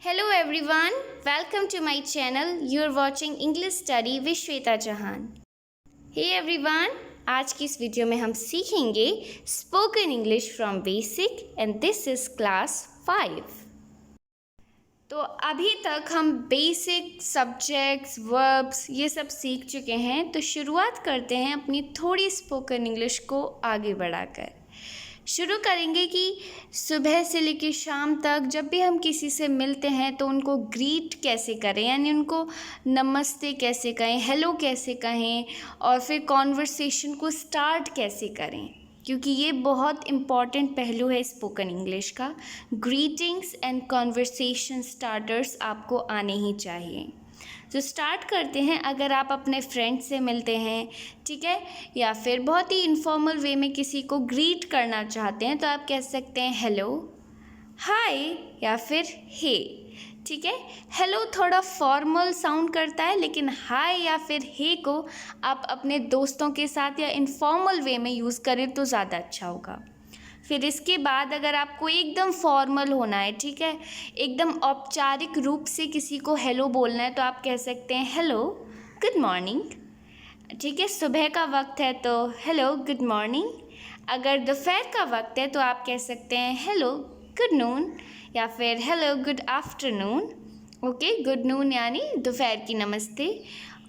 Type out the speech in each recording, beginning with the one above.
Hello everyone, welcome to my channel. You are watching English Study with Shweta Chauhan. Hey everyone, आज की इस video में हम सीखेंगे spoken English from basic and this is class 5. तो अभी तक हम बेसिक सब्जेक्ट्स वर्ब्स ये सब सीख चुके हैं. तो शुरुआत करते हैं अपनी थोड़ी स्पोकन इंग्लिश को आगे बढ़ाकर. शुरू करेंगे कि सुबह से लेकर शाम तक जब भी हम किसी से मिलते हैं तो उनको ग्रीट कैसे करें, यानी उनको नमस्ते कैसे कहें, हेलो कैसे कहें और फिर कॉन्वर्सेशन को स्टार्ट कैसे करें, क्योंकि ये बहुत इम्पॉर्टेंट पहलू है स्पोकन इंग्लिश का. ग्रीटिंग्स एंड कॉन्वर्सेशन स्टार्टर्स आपको आने ही चाहिए. तो स्टार्ट करते हैं. अगर आप अपने फ्रेंड से मिलते हैं, ठीक है, या फिर बहुत ही इनफॉर्मल वे में किसी को ग्रीट करना चाहते हैं तो आप कह सकते हैं हेलो, हाय या फिर हे. ठीक है, हेलो थोड़ा फॉर्मल साउंड करता है, लेकिन हाय या फिर हे को आप अपने दोस्तों के साथ या इनफॉर्मल वे में यूज़ करें तो ज़्यादा अच्छा होगा. फिर इसके बाद अगर आपको एकदम फॉर्मल होना है, ठीक है, एकदम औपचारिक रूप से किसी को हेलो बोलना है तो आप कह सकते हैं हेलो गुड मॉर्निंग. ठीक है, सुबह का वक्त है तो हेलो गुड मॉर्निंग. अगर दोपहर का वक्त है तो आप कह सकते हैं हेलो गुड नून या फिर hello good afternoon. Okay, good noon यानी दोपहर की नमस्ते.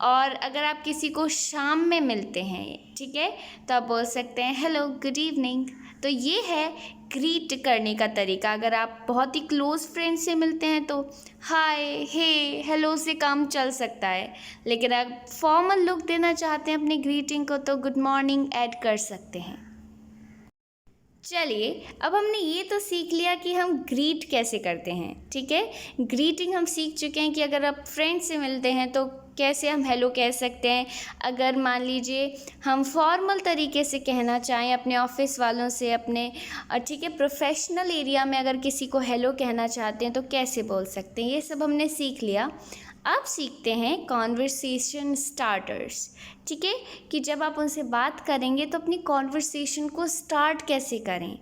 और अगर आप किसी को शाम में मिलते हैं, ठीक है, तो आप बोल सकते हैं हेलो गुड इवनिंग. तो ये है ग्रीट करने का तरीका. अगर आप बहुत ही क्लोज़ फ्रेंड से मिलते हैं तो हाय हे हेलो से काम चल सकता है, लेकिन अगर फॉर्मल लुक देना चाहते हैं अपनी ग्रीटिंग को तो गुड मॉर्निंग ऐड कर सकते हैं. चलिए, अब हमने ये तो सीख लिया कि हम ग्रीट कैसे करते हैं. ठीक है, ग्रीटिंग हम सीख चुके हैं कि अगर आप फ्रेंड से मिलते हैं तो कैसे हम हेलो कह सकते हैं. अगर मान लीजिए हम फॉर्मल तरीके से कहना चाहें अपने ऑफिस वालों से, अपने ठीक है प्रोफेशनल एरिया में अगर किसी को हेलो कहना चाहते हैं तो कैसे बोल सकते हैं, ये सब हमने सीख लिया. अब सीखते हैं कॉन्वर्सेशन स्टार्टर्स. ठीक है, कि जब आप उनसे बात करेंगे तो अपनी कॉन्वर्सेशन को स्टार्ट कैसे करें.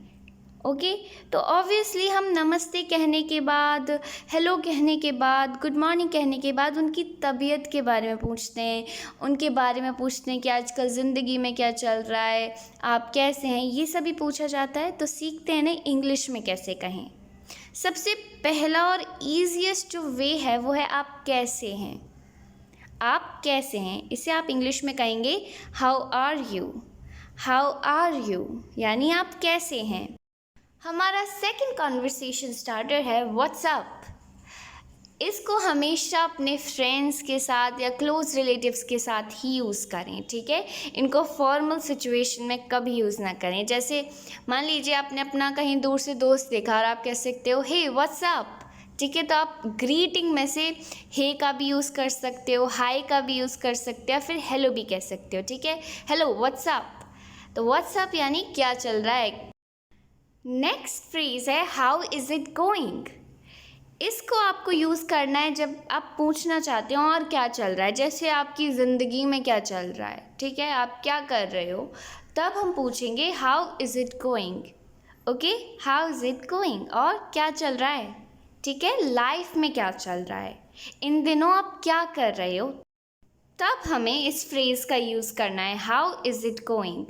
ओके, तो ऑब्वियसली हम नमस्ते कहने के बाद, हेलो कहने के बाद, गुड मॉर्निंग कहने के बाद उनकी तबीयत के बारे में पूछते हैं, उनके बारे में पूछते हैं कि आजकल ज़िंदगी में क्या चल रहा है, आप कैसे हैं, ये सभी पूछा जाता है. तो सीखते हैं ना इंग्लिश में कैसे कहें. सबसे पहला और ईजीएस्ट जो वे है वो है आप कैसे हैं. आप कैसे हैं इसे आप इंग्लिश में कहेंगे how are you. How are you यानी आप कैसे हैं. हमारा सेकंड कॉन्वर्सेशन स्टार्टर है व्हाट्सअप. इसको हमेशा अपने फ्रेंड्स के साथ या क्लोज रिलेटिव्स के साथ ही यूज़ करें. ठीक है, इनको फॉर्मल सिचुएशन में कभी यूज़ ना करें. जैसे मान लीजिए आपने अपना कहीं दूर से दोस्त देखा और आप कह सकते हो हे व्हाट्सअप. ठीक है, तो आप ग्रीटिंग में से हे का भी यूज़ कर सकते हो, हाय का भी यूज़ कर सकते हो, फिर हेलो भी कह सकते हो. ठीक है, हेलो व्हाट्सअप. तो व्हाट्सअप यानी क्या चल रहा है. नेक्स्ट फ्रेज है हाउ इज़ इट गोइंग. इसको आपको यूज़ करना है जब आप पूछना चाहते हो और क्या चल रहा है. जैसे आपकी ज़िंदगी में क्या चल रहा है, ठीक है, आप क्या कर रहे हो, तब हम पूछेंगे how is it going. Okay, how is it going और क्या चल रहा है. ठीक है, लाइफ में क्या चल रहा है, इन दिनों आप क्या कर रहे हो, तब हमें इस फ्रेज़ का यूज़ करना है हाउ इज़ इट गोइंग.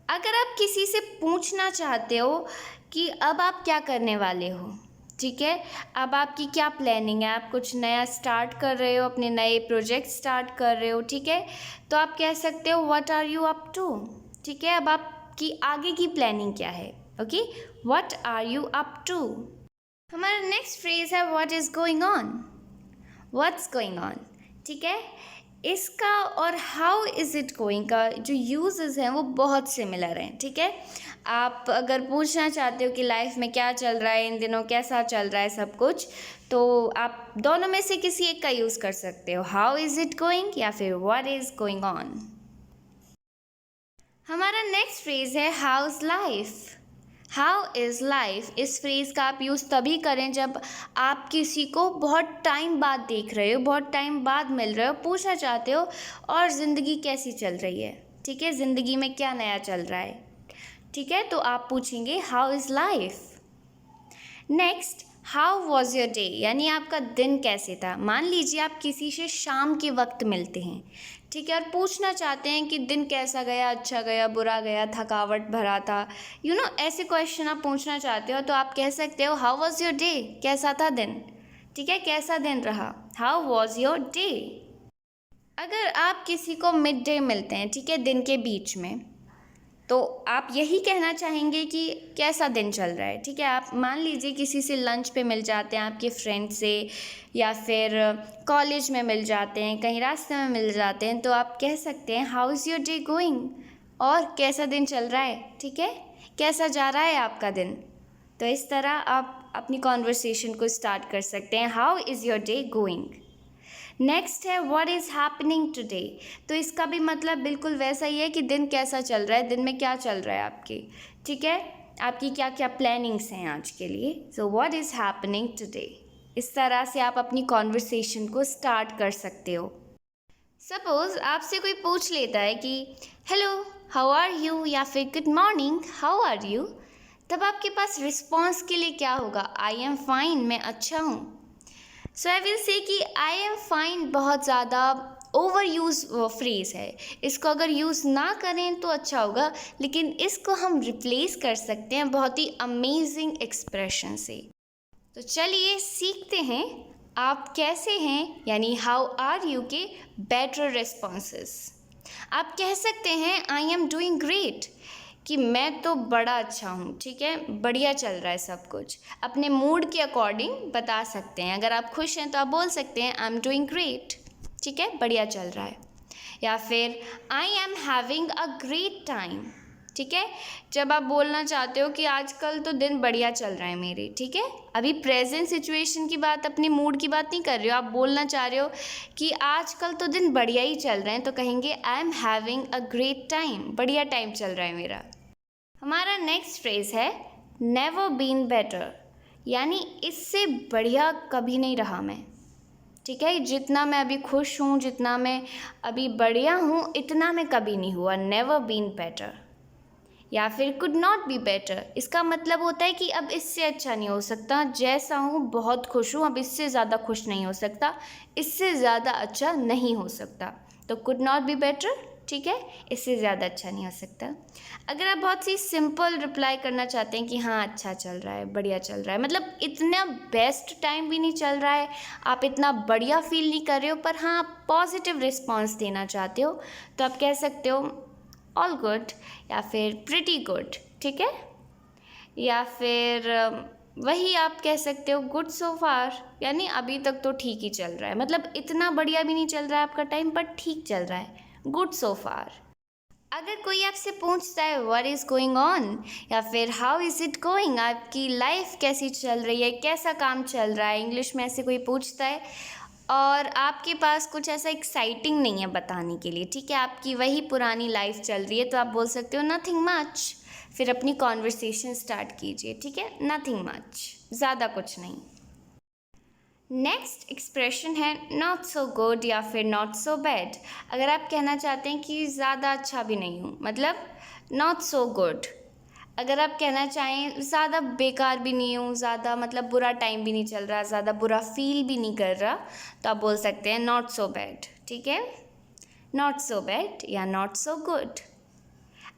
अगर आप किसी से पूछना चाहते हो कि अब आप क्या करने वाले हो, ठीक है, अब आपकी क्या प्लानिंग है, आप कुछ नया स्टार्ट कर रहे हो, अपने नए प्रोजेक्ट स्टार्ट कर रहे हो, ठीक है, तो आप कह सकते हो what are you up to. ठीक है, अब आपकी आगे की प्लानिंग क्या है. Okay, what are you up to. हमारा नेक्स्ट फ्रेज है what is going on. What's going on. ठीक है, इसका और हाउ इज़ इट गोइंग का जो यूजेस हैं वो बहुत सिमिलर हैं. ठीक है, आप अगर पूछना चाहते हो कि लाइफ में क्या चल रहा है, इन दिनों कैसा चल रहा है सब कुछ, तो आप दोनों में से किसी एक का यूज़ कर सकते हो, हाउ इज़ इट गोइंग या फिर व्हाट इज़ गोइंग ऑन. हमारा नेक्स्ट फ्रेज है house life. How is life. इस फ्रेज़ का आप यूज़ तभी करें जब आप किसी को बहुत टाइम बाद देख रहे हो, बहुत टाइम बाद मिल रहे हो, पूछना चाहते हो और ज़िंदगी कैसी चल रही है. ठीक है, ज़िंदगी में क्या नया चल रहा है. ठीक है, तो आप पूछेंगे how is life. Next how was your day, यानी आपका दिन कैसे था। मान लीजिए आप किसी से शाम के वक्त मिलते हैं, ठीक है, और पूछना चाहते हैं कि दिन कैसा गया, अच्छा गया, बुरा गया, थकावट भरा था, ऐसे क्वेश्चन आप पूछना चाहते हो, तो आप कह सकते हो हाउ वॉज योर डे, कैसा था दिन, ठीक है, कैसा दिन रहा, हाउ वॉज योर डे। अगर आप किसी को मिड डे मिलते हैं, ठीक है, दिन के बीच में, तो आप यही कहना चाहेंगे कि कैसा दिन चल रहा है, ठीक है। आप मान लीजिए किसी से लंच पे मिल जाते हैं, आपके फ्रेंड से, या फिर कॉलेज में मिल जाते हैं, कहीं रास्ते में मिल जाते हैं, तो आप कह सकते हैं how is your day going, और कैसा दिन चल रहा है, ठीक है, कैसा जा रहा है आपका दिन। तो इस तरह आप अपनी कॉन्वर्सेशन को स्टार्ट कर सकते हैं, how is your day going. Next है व्हाट इज़ हैपनिंग टुडे। तो इसका भी मतलब बिल्कुल वैसा ही है कि दिन कैसा चल रहा है, दिन में क्या चल रहा है आपके, ठीक है, आपकी क्या क्या प्लानिंग्स हैं आज के लिए। So what is happening today. इस तरह से आप अपनी कॉन्वर्सेशन को स्टार्ट कर सकते हो। सपोज़ आपसे कोई पूछ लेता है कि हेलो हाउ आर यू, या फिर good morning how are you, तब आपके पास रिस्पॉन्स के लिए क्या होगा, आई एम फाइन, मैं अच्छा हूँ। सो आई विल से कि आई एम फाइन बहुत ज़्यादा ओवर यूज़ फ्रेज़ है, इसको अगर यूज़ ना करें तो अच्छा होगा, लेकिन इसको हम रिप्लेस कर सकते हैं बहुत ही अमेजिंग एक्सप्रेशन से। तो चलिए सीखते हैं आप कैसे हैं, यानी हाउ आर यू के बेटर रिस्पॉन्सेस। आप कह सकते हैं आई एम डूइंग ग्रेट, कि मैं तो बड़ा अच्छा हूँ, ठीक है, बढ़िया चल रहा है सब कुछ। अपने मूड के अकॉर्डिंग बता सकते हैं, अगर आप खुश हैं तो आप बोल सकते हैं आई एम डूइंग ग्रेट, ठीक है, बढ़िया चल रहा है। या फिर I am having a great time, ठीक है, जब आप बोलना चाहते हो कि आजकल तो दिन बढ़िया चल रहा है मेरे, ठीक है, अभी प्रेजेंट सिचुएशन की बात, अपने मूड की बात नहीं कर रहे हो, आप बोलना चाह रहे हो कि आजकल तो दिन बढ़िया ही चल रहे हैं, तो कहेंगे I am having a great time, बढ़िया टाइम चल रहा है मेरा। हमारा नेक्स्ट फ्रेज़ है नेवर बीन बेटर, यानी इससे बढ़िया कभी नहीं रहा मैं, ठीक है, जितना मैं अभी खुश हूँ, जितना मैं अभी बढ़िया हूँ, इतना मैं कभी नहीं हुआ, नेवर बीन बेटर। या फिर कुड नॉट बी बेटर, इसका मतलब होता है कि अब इससे अच्छा नहीं हो सकता, जैसा हूँ बहुत खुश हूँ, अब इससे ज़्यादा खुश नहीं हो सकता, इससे ज़्यादा अच्छा नहीं हो सकता। तो कुड नॉट बी बेटर, ठीक है, इससे ज़्यादा अच्छा नहीं हो सकता। अगर आप बहुत सी सिंपल रिप्लाई करना चाहते हैं कि हाँ अच्छा चल रहा है, बढ़िया चल रहा है, मतलब इतना बेस्ट टाइम भी नहीं चल रहा है, आप इतना बढ़िया फील नहीं कर रहे हो, पर हाँ आप पॉजिटिव रिस्पॉन्स देना चाहते हो, तो आप कह सकते हो ऑल गुड, या फिर प्रिटी गुड, ठीक है, या फिर वही आप कह सकते हो गुड सो फार, यानी अभी तक तो ठीक ही चल रहा है, मतलब इतना बढ़िया भी नहीं चल रहा है आपका टाइम, पर ठीक चल रहा है, गुड सो फार। अगर कोई आपसे पूछता है व्हाट इज़ गोइंग ऑन, या फिर हाउ इज़ इट गोइंग, आपकी लाइफ कैसी चल रही है, कैसा काम चल रहा है, इंग्लिश में ऐसे कोई पूछता है और आपके पास कुछ ऐसा एक्साइटिंग नहीं है बताने के लिए, ठीक है, आपकी वही पुरानी लाइफ चल रही है, तो आप बोल सकते हो नथिंग मच, फिर अपनी कॉन्वर्सेशन स्टार्ट कीजिए, ठीक है, नथिंग मच, ज़्यादा कुछ नहीं। नेक्स्ट एक्सप्रेशन है नॉट सो गुड या फिर नॉट सो बैड। अगर आप कहना चाहते हैं कि ज़्यादा अच्छा भी नहीं हूँ, मतलब नॉट सो गुड। अगर आप कहना चाहें ज़्यादा बेकार भी नहीं हूँ, ज़्यादा मतलब बुरा टाइम भी नहीं चल रहा, ज़्यादा बुरा फील भी नहीं कर रहा, तो आप बोल सकते हैं नॉट सो बैड, ठीक है, नॉट सो बैड या नॉट सो गुड।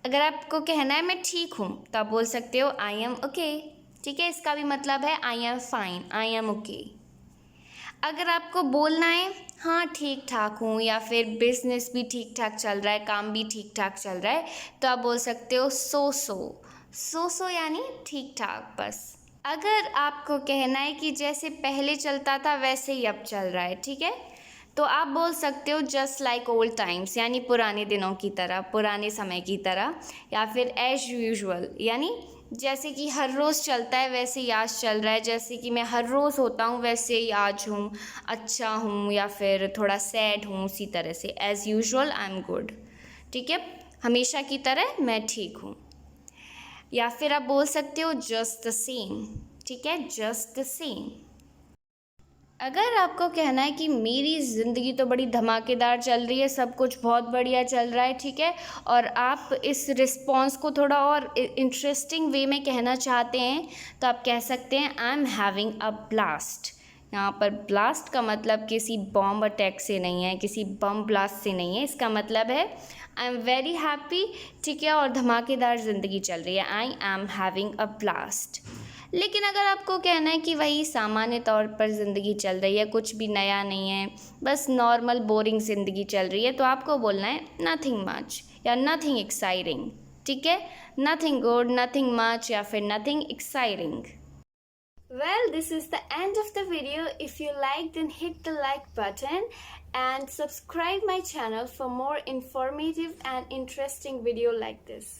अगर आपको कहना है मैं ठीक हूँ, तो आप बोल सकते हो आई एम ओके, ठीक है, इसका भी मतलब है I am fine, I am okay. अगर आपको बोलना है हाँ ठीक ठाक हूँ, या फिर बिजनेस भी ठीक ठाक चल रहा है, काम भी ठीक ठाक चल रहा है, तो आप बोल सकते हो सो यानी ठीक ठाक बस। अगर आपको कहना है कि जैसे पहले चलता था वैसे ही अब चल रहा है, ठीक है, तो आप बोल सकते हो जस्ट लाइक ओल्ड टाइम्स, यानी पुराने दिनों की तरह, पुराने समय की तरह, या फिर एज यूजुअल, यानी जैसे कि हर रोज़ चलता है वैसे ही आज चल रहा है, जैसे कि मैं हर रोज़ होता हूँ वैसे ही आज हूँ, अच्छा हूँ या फिर थोड़ा सैड हूँ, उसी तरह से as usual I am good, ठीक है, हमेशा की तरह मैं ठीक हूँ। या फिर आप बोल सकते हो जस्ट द सेम, ठीक है, जस्ट द सेम। अगर आपको कहना है कि मेरी ज़िंदगी तो बड़ी धमाकेदार चल रही है, सब कुछ बहुत बढ़िया चल रहा है, ठीक है, और आप इस रिस्पॉन्स को थोड़ा और इंटरेस्टिंग वे में कहना चाहते हैं, तो आप कह सकते हैं I am having a blast. यहाँ पर ब्लास्ट का मतलब किसी बॉम्ब अटैक से नहीं है, किसी बम ब्लास्ट से नहीं है, इसका मतलब है आई एम वेरी हैप्पी, ठीक है, और धमाकेदार ज़िंदगी चल रही है, I am having a blast. लेकिन अगर आपको कहना है कि वही सामान्य तौर पर ज़िंदगी चल रही है, कुछ भी नया नहीं है, बस नॉर्मल बोरिंग ज़िंदगी चल रही है, तो आपको बोलना है नथिंग मच या नथिंग एक्साइटिंग, ठीक है, नथिंग गुड, नथिंग मच या फिर nothing exciting. Well, this is the end of the video. If you liked, then hit the like button and subscribe my channel for more informative and interesting video like this.